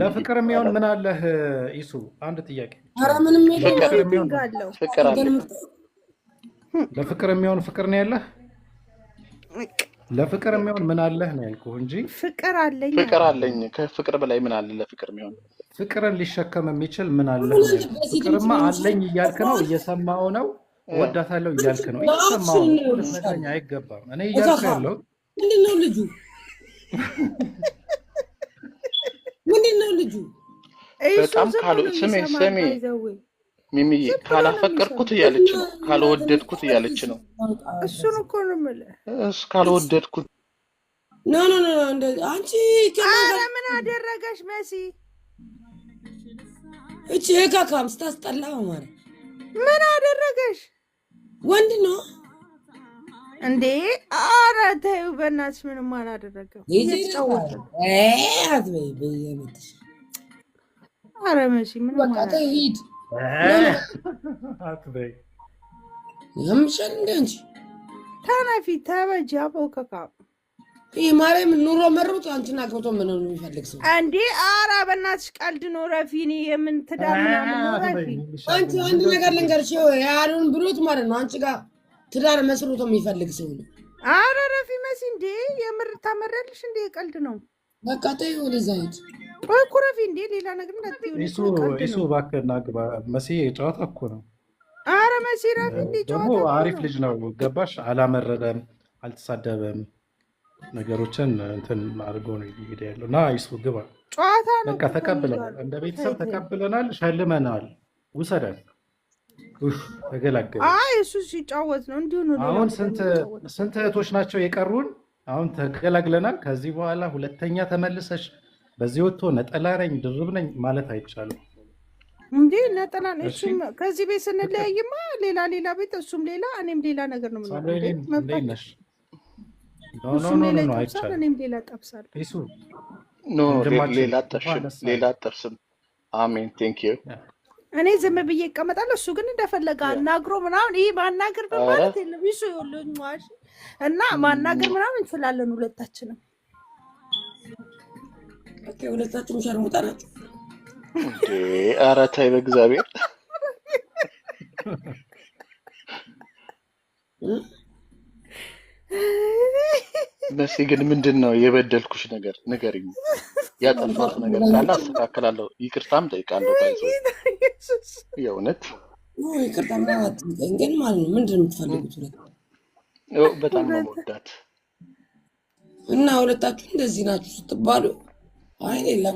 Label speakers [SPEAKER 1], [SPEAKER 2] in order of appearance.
[SPEAKER 1] ለፍቅር የሚሆን ምን አለህ ኢሱ? አንድ ጥያቄ።
[SPEAKER 2] ኧረ ምንም የለም።
[SPEAKER 1] ለፍቅር የሚሆን ፍቅር ነው ያለህ? ለፍቅር የሚሆን ምን አለህ ነው ያልኩህ እንጂ
[SPEAKER 3] ፍቅር አለኝ።
[SPEAKER 4] ፍቅር አለኝ። ከፍቅር በላይ ምን አለ ለፍቅር የሚሆን?
[SPEAKER 1] ፍቅርን ሊሸከም የሚችል ምን አለህ? ፍቅርማ አለኝ እያልክ ነው፣ እየሰማው ነው። ወዳታለሁ እያልክ ነው፣ እየሰማው ነው። ልትነግረኝ አይገባም። እኔ እያልኩ ያለው
[SPEAKER 2] ምንድነው ልጁ ምንድነው ልጁ?
[SPEAKER 4] በጣም ስሜ ሚሚዬ ካላፈቀርኩት እያለች ነው፣ ካልወደድኩት እያለች ነው።
[SPEAKER 3] እሱን እኮ ነው የምልህ።
[SPEAKER 4] ካልወደድኩት
[SPEAKER 2] ኖ አንቺ
[SPEAKER 3] ምን አደረገሽ መሲ?
[SPEAKER 2] እቺ የካካም ስታስጠላ ማለት
[SPEAKER 3] ምን አደረገሽ?
[SPEAKER 2] ወንድ ነው
[SPEAKER 3] እንዴ? ኧረ ተይው በእናትሽ፣ ምንም አላደረገም።
[SPEAKER 2] ይጫወት አትበይ በየመትሽ።
[SPEAKER 3] ኧረ መሲ ምን ማለት
[SPEAKER 2] ሂድ
[SPEAKER 1] አትበይ።
[SPEAKER 2] የምሸል እንደ አንቺ
[SPEAKER 3] ተነፊ ተበጃ ቦከካ
[SPEAKER 2] ይሄ ማርያም ኑሮ መሮት አንቺን አግብቶ ምን ነው የሚፈልግ ሰው
[SPEAKER 3] እንዴ? ኧረ በእናትሽ ቀልድ ነው ረፊኒ። የምን ትዳር ምናምን ነው ረፊ?
[SPEAKER 2] አንቺ አንድ ነገር ልንገርሽ፣ ያሉን ብሎት ማለት ነው አንቺ ጋር ትዳር መስርቶ የሚፈልግ ሰው ነው።
[SPEAKER 3] ኧረ ረፊ መሲ እንዴ የምር ታመረልሽ እንዴ? ቀልድ ነው።
[SPEAKER 2] በቃ ተይው ወደዛ ሂድ።
[SPEAKER 3] ቆይ እኮ ረፊ እንዴ ሌላ ነገር እንዳትዪው።
[SPEAKER 1] ኢሱ እባክህ እናግባ። መሲ ጨዋታ እኮ ነው።
[SPEAKER 3] ኧረ መሲ ረፊ እንዴ ጨዋታ
[SPEAKER 1] ደግሞ አሪፍ ልጅ ነው። ገባሽ? አላመረረም፣ አልተሳደበም። ነገሮችን እንትን አድርጎ ነው እየሄደ ያለው እና ኢሱ ግባ።
[SPEAKER 3] ጨዋታ ነው።
[SPEAKER 1] በቃ ተቀብለናል፣ እንደ ቤተሰብ ተቀብለናል፣ ሸልመናል። ውሰደን። ተገላገለ።
[SPEAKER 3] እሱ ሲጫወት ነው እንዲሁ ነው።
[SPEAKER 1] አሁን ስንት እህቶች ናቸው የቀሩን? አሁን ተገላግለናል። ከዚህ በኋላ ሁለተኛ ተመልሰሽ በዚህ ወጥቶ ነጠላ ነኝ ድርብ ነኝ ማለት አይቻልም።
[SPEAKER 3] እንዴ ነጠላ ነኝ። እሱም ከዚህ ቤት ስንለያይማ ሌላ ቤት፣ እሱም ሌላ እኔም ሌላ ነገር ነው የምንሆነው። እኔም ሌላ ጠብሳለሁ።
[SPEAKER 4] ሌላ አጠብስም። አሜን ቴንክ ዩ።
[SPEAKER 3] እኔ ዝም ብዬ እቀመጣለሁ፣ እሱ ግን እንደፈለገ አናግሮ ምናምን። ይሄ ማናገር በማለት የለም። ይሱ ይኸውልኝ ዋሽ እና ማናገር ምናምን እንችላለን ሁለታችንም።
[SPEAKER 2] ኦኬ ሁለታችንም ሸርሙጣ ናቸው
[SPEAKER 4] እንዴ? ኧረ ተይ በእግዚአብሔር። መሲ ግን ምንድን ነው የበደልኩሽ ነገር ንገሪኝ። ያጠፋሁት ነገር ካለ አስተካክላለሁ፣ ይቅርታም ጠይቃለሁ። ባይዞ የእውነት
[SPEAKER 2] ይቅርታ ምናምን ግን ማለት ነው። ምንድን ነው የምትፈልጉት?
[SPEAKER 4] በጣም ነው የምወዳት
[SPEAKER 2] እና ሁለታችሁ እንደዚህ ናችሁ ስትባሉ አይ ሌላ